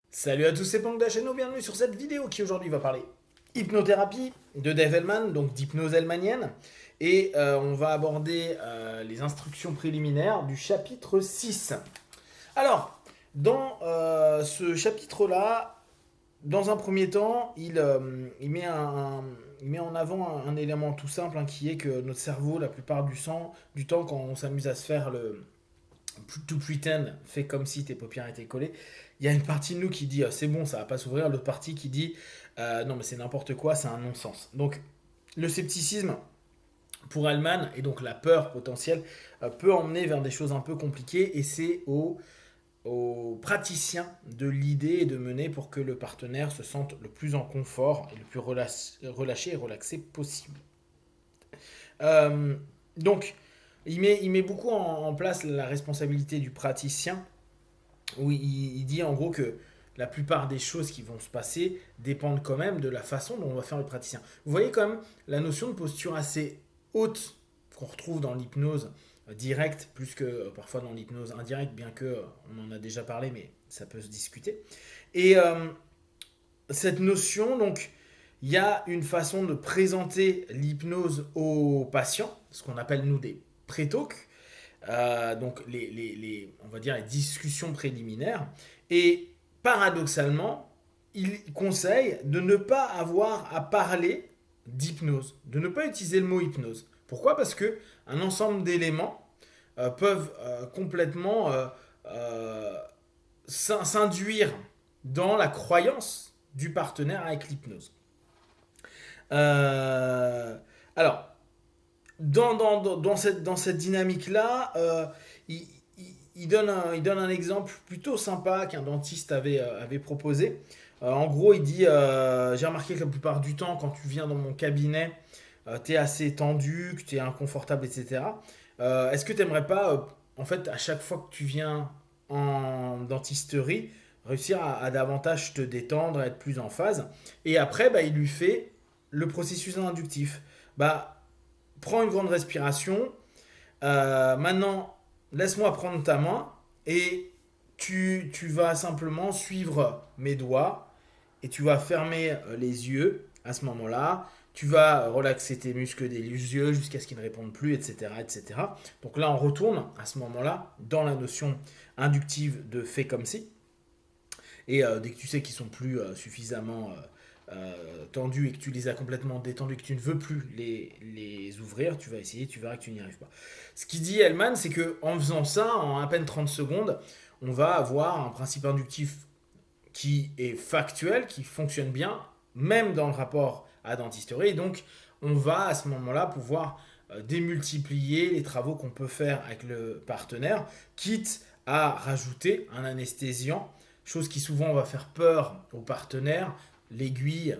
Salut à tous, c'est Pong Dacheno, bienvenue sur cette vidéo qui aujourd'hui va parler hypnothérapie de Dave Hellman, donc d'hypnose hellmanienne, et on va aborder les instructions préliminaires du chapitre 6. Alors, dans ce chapitre-là, dans un premier temps, il met en avant un élément tout simple, hein, qui est que notre cerveau, la plupart du temps, quand on s'amuse à se faire le to pretend, fait comme si tes paupières étaient collées, il y a une partie de nous qui dit c'est bon, ça va pas s'ouvrir, l'autre partie qui dit non, mais c'est n'importe quoi, c'est un non-sens. Donc, le scepticisme pour Hellman et donc la peur potentielle peut emmener vers des choses un peu compliquées et c'est aux praticiens de l'idée et de mener pour que le partenaire se sente le plus en confort et le plus relâché et relaxé possible. Euh, donc, il met beaucoup en place la responsabilité du praticien, où il dit en gros que la plupart des choses qui vont se passer dépendent quand même de la façon dont on va faire le praticien. Vous voyez quand même la notion de posture assez haute qu'on retrouve dans l'hypnose directe, plus que parfois dans l'hypnose indirecte, bien que on en a déjà parlé, mais ça peut se discuter. Et cette notion, donc, il y a une façon de présenter l'hypnose aux patients, ce qu'on appelle nous des pré-talks, donc on va dire les discussions préliminaires. Et paradoxalement, il conseille de ne pas avoir à parler d'hypnose, de ne pas utiliser le mot hypnose. Pourquoi? Parce que un ensemble d'éléments peuvent complètement s'induire dans la croyance du partenaire avec l'hypnose. Euh, alors, dans cette dynamique-là, il donne un exemple plutôt sympa qu'un dentiste avait proposé. En gros, il dit j'ai remarqué que la plupart du temps, quand tu viens dans mon cabinet, tu es assez tendu, que tu es inconfortable, etc. Est-ce que tu n'aimerais pas, en fait, à chaque fois que tu viens en dentisterie, réussir à davantage te détendre, à être plus en phase? Et après, bah, il lui fait le processus inductif. Bah, prends une grande respiration. Maintenant, laisse-moi prendre ta main et tu vas simplement suivre mes doigts et tu vas fermer les yeux à ce moment-là. Tu vas relaxer tes muscles des yeux jusqu'à ce qu'ils ne répondent plus, etc., etc. Donc là, on retourne à ce moment-là dans la notion inductive de fait comme si. Et dès que tu sais qu'ils sont plus suffisamment tendus et que tu les as complètement détendus et que tu ne veux plus les ouvrir, tu vas essayer, tu verras que tu n'y arrives pas. Ce qu'il dit Hellman, c'est que en faisant ça, en à peine 30 secondes, on va avoir un principe inductif qui est factuel, qui fonctionne bien, même dans le rapport à dentisterie. Et donc, on va à ce moment-là pouvoir démultiplier les travaux qu'on peut faire avec le partenaire, quitte à rajouter un anesthésiant, chose qui souvent va faire peur au partenaire. L'aiguille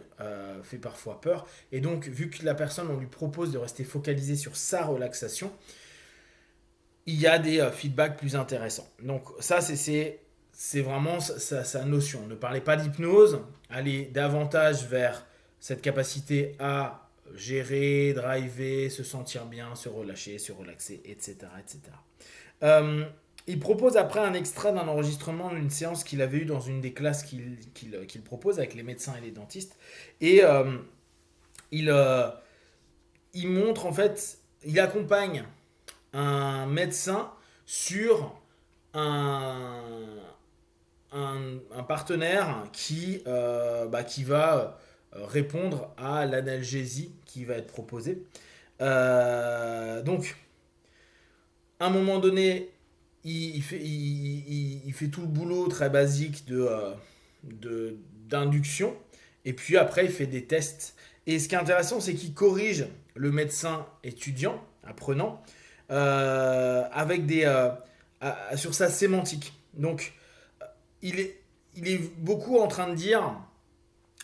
fait parfois peur. Et donc, vu que la personne, on lui propose de rester focalisé sur sa relaxation, il y a des feedbacks plus intéressants. Donc, ça, c'est vraiment sa notion. Ne parlez pas d'hypnose, allez davantage vers cette capacité à gérer, driver, se sentir bien, se relâcher, se relaxer, etc. etc. Euh, il propose après un extrait d'un enregistrement d'une séance qu'il avait eue dans une des classes qu'il propose avec les médecins et les dentistes. Et il, euh, il montre en fait, il accompagne un médecin sur un, un partenaire qui va répondre à l'analgésie qui va être proposée. Donc, à un moment donné, il fait tout le boulot très basique d'induction, et puis après, il fait des tests. Et ce qui est intéressant, c'est qu'il corrige le médecin étudiant, apprenant, avec sur sa sémantique. Donc, il est, il est beaucoup en train de dire,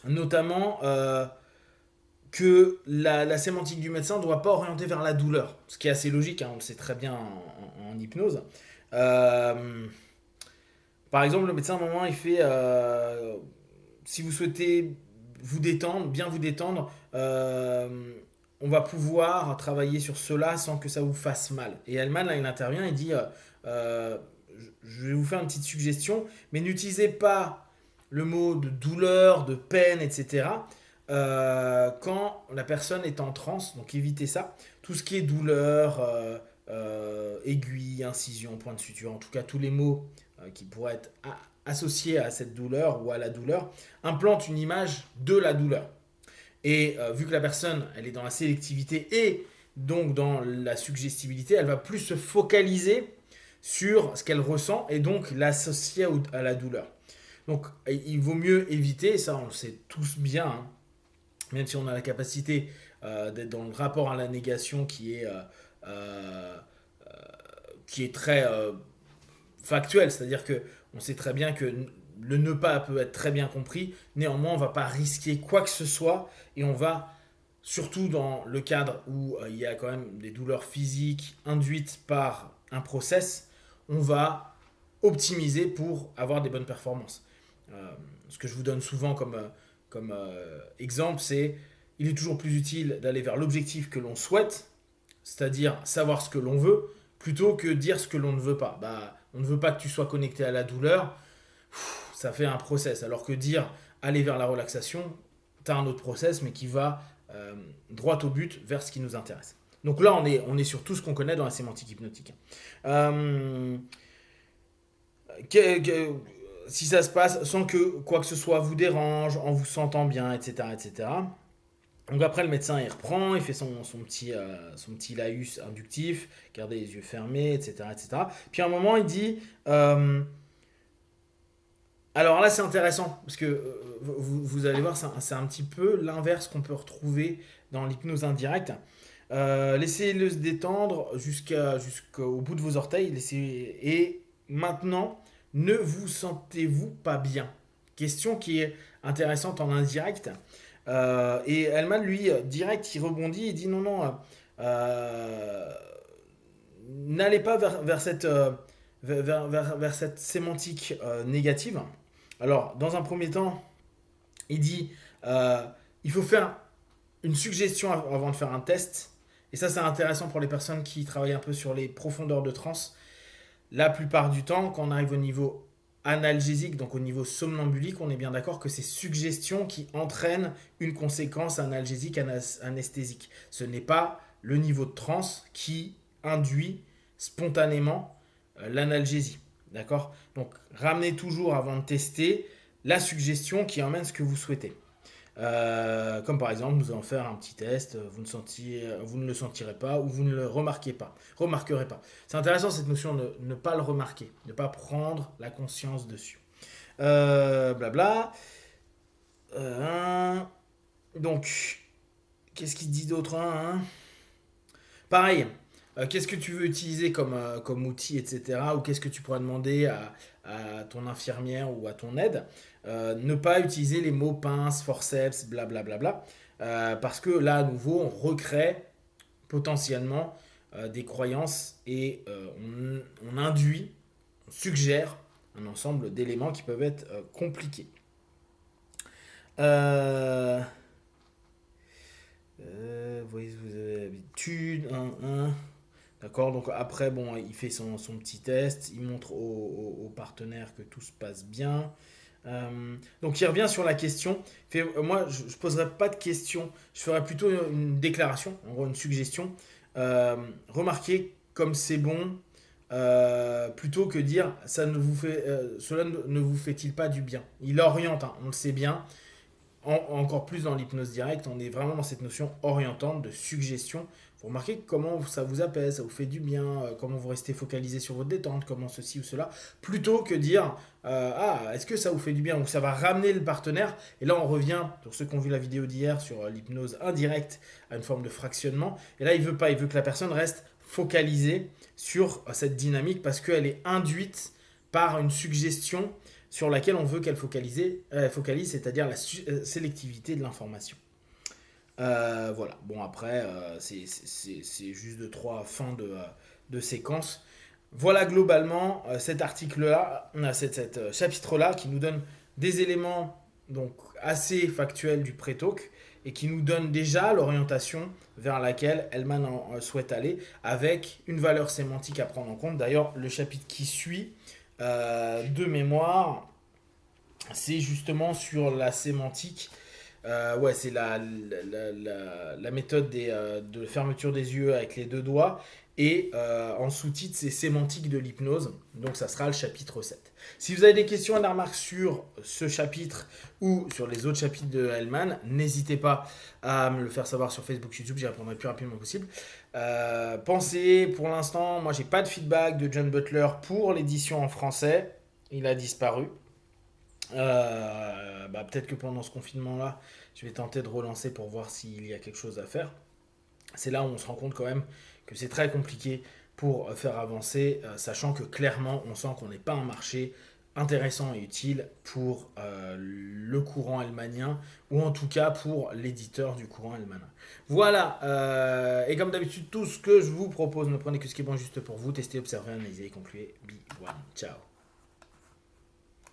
notamment, que la sémantique du médecin ne doit pas orienter vers la douleur. Ce qui est assez logique, hein, on le sait très bien en hypnose. Euh, Par exemple, le médecin, à un moment, il fait si vous souhaitez vous détendre, bien vous détendre, on va pouvoir travailler sur cela sans que ça vous fasse mal. Et Hellman, là, il intervient, il dit je vais vous faire une petite suggestion, mais n'utilisez pas le mot de douleur, de peine, etc. Quand la personne est en transe, donc évitez ça. Tout ce qui est douleur, aiguille, incision, point de suture, en tout cas tous les mots qui pourraient être associés à cette douleur ou à la douleur, implantent une image de la douleur. Et vu que la personne, elle est dans la sélectivité et donc dans la suggestibilité, elle va plus se focaliser sur ce qu'elle ressent et donc l'associer à la douleur. Donc il vaut mieux éviter, ça on le sait tous bien, hein, même si on a la capacité d'être dans le rapport à la négation euh, qui est très factuel, c'est-à-dire que on sait très bien que le ne pas peut être très bien compris, néanmoins on ne va pas risquer quoi que ce soit et on va, surtout dans le cadre où il y a quand même des douleurs physiques induites par un process, on va optimiser pour avoir des bonnes performances. Ce que je vous donne souvent comme exemple, c'est il est toujours plus utile d'aller vers l'objectif que l'on souhaite, c'est-à-dire savoir ce que l'on veut, plutôt que dire ce que l'on ne veut pas. Bah, on ne veut pas que tu sois connecté à la douleur, ça fait un process. Alors que dire aller vers la relaxation, tu as un autre process, mais qui va droit au but, vers ce qui nous intéresse. Donc là, on est sur tout ce qu'on connaît dans la sémantique hypnotique. Euh, Si ça se passe sans que quoi que ce soit vous dérange, en vous sentant bien, etc., etc. Donc après, le médecin, il reprend, il fait son petit laïus inductif, gardez les yeux fermés, etc., etc. Puis à un moment, il dit, alors là, c'est intéressant, parce que vous allez voir, c'est un petit peu l'inverse qu'on peut retrouver dans l'hypnose indirecte. Laissez-le se détendre jusqu'au bout de vos orteils, et maintenant, ne vous sentez-vous pas bien? Question qui est intéressante en indirect. Et Elman, lui, direct, il rebondit et dit non, non, euh, n'allez pas vers cette sémantique négative. Alors, dans un premier temps, il dit il faut faire une suggestion avant de faire un test. Et ça, c'est intéressant pour les personnes qui travaillent un peu sur les profondeurs de transe. La plupart du temps, quand on arrive au niveau analgésique, donc au niveau somnambulique, on est bien d'accord que c'est suggestion qui entraîne une conséquence analgésique, anesthésique. Ce n'est pas le niveau de transe qui induit spontanément l'analgésie. D'accord? Donc ramenez toujours avant de tester la suggestion qui emmène ce que vous souhaitez. Comme par exemple, nous allons faire un petit test, vous ne le sentirez pas ou vous ne le remarquerez pas. C'est intéressant cette notion de ne pas le remarquer, ne pas prendre la conscience dessus. Blabla. Donc, qu'est-ce qu'il dit d'autre, hein? Pareil, qu'est-ce que tu veux utiliser comme outil, etc. Ou qu'est-ce que tu pourrais demander à ton infirmière ou à ton aide. Ne pas utiliser les mots pince, forceps, blablabla. Parce que là, à nouveau, on recrée potentiellement des croyances et on induit, on suggère un ensemble d'éléments qui peuvent être compliqués. Vous avez l'habitude. D'accord, donc après, bon, il fait son petit test, il montre au partenaire que tout se passe bien. Donc il revient sur la question. Moi, je ne poserai pas de question, je ferai plutôt une déclaration, en gros une suggestion. Remarquez comme c'est bon, plutôt que dire cela ne vous fait-il pas du bien. Il oriente, hein, on le sait bien. Encore plus dans l'hypnose directe, on est vraiment dans cette notion orientante de suggestion. Vous remarquez comment ça vous apaise, ça vous fait du bien, comment vous restez focalisé sur votre détente, comment ceci ou cela, plutôt que dire est-ce que ça vous fait du bien ou ça va ramener le partenaire. Et là, on revient, pour ceux qui ont vu la vidéo d'hier sur l'hypnose indirecte, à une forme de fractionnement. Et là, il veut que la personne reste focalisée sur cette dynamique parce qu'elle est induite par une suggestion sur laquelle on veut qu'elle focalise, c'est-à-dire la sélectivité de l'information. Voilà, bon après, c'est juste 2-3 fins de séquence. Voilà globalement cet article-là, cet chapitre-là qui nous donne des éléments donc assez factuels du pré-talk et qui nous donne déjà l'orientation vers laquelle Hellman souhaite aller avec une valeur sémantique à prendre en compte. D'ailleurs, le chapitre qui suit de mémoire, c'est justement sur la sémantique. Ouais, c'est la méthode de fermeture des yeux avec les deux doigts. Et en sous-titre, c'est sémantique de l'hypnose. Donc ça sera le chapitre 7. Si vous avez des questions et des remarques sur ce chapitre ou sur les autres chapitres de Hellman, n'hésitez pas à me le faire savoir sur Facebook, YouTube, j'y répondrai le plus rapidement possible. Pensez, pour l'instant, moi j'ai pas de feedback de John Butler pour l'édition en français. Il a disparu. Peut-être que pendant ce confinement-là, je vais tenter de relancer pour voir s'il y a quelque chose à faire. C'est là où on se rend compte quand même que c'est très compliqué pour faire avancer, sachant que clairement, on sent qu'on n'est pas un marché intéressant et utile pour le courant helmanien, ou en tout cas pour l'éditeur du courant helmanien. Voilà, et comme d'habitude, tout ce que je vous propose, ne prenez que ce qui est bon juste pour vous, testez, observez, analysez, concluez, be one, ciao.